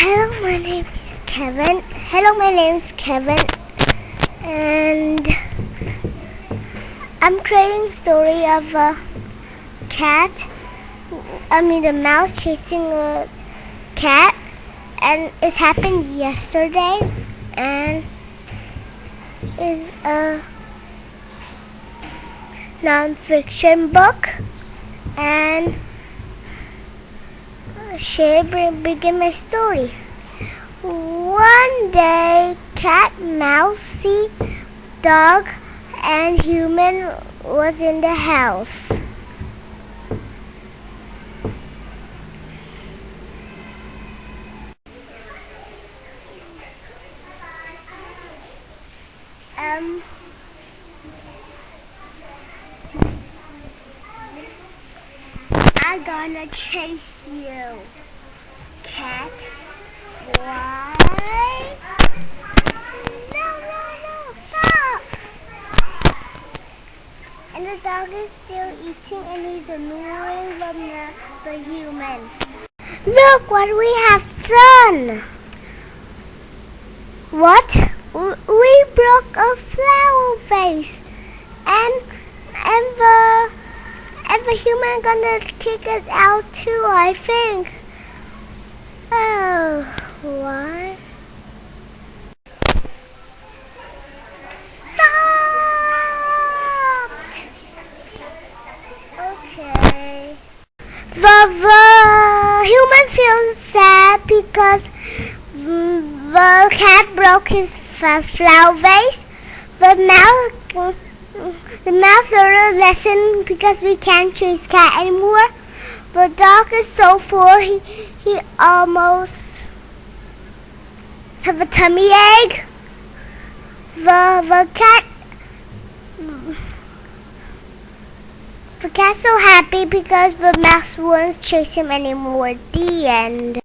My name is Kevin, and I'm creating a story of a mouse chasing a cat, and it happened yesterday, and it's a non-fiction book, and begin my story. One day, cat, mousey, dog, and human was in the house. I'm gonna chase you, cat. Why? No, stop! And the dog is still eating and he's ignoring the humans. Look what we have done! What? We broke a flower vase, and the human gonna kick us out too, I think. Oh, what? Stop! Okay. The human feels sad because the cat broke his flower vase. The mouse learned a lesson because we can't chase cat anymore. The dog is so full he almost have a tummy ache. The cat's so happy because the mouse won't chase him anymore. The end.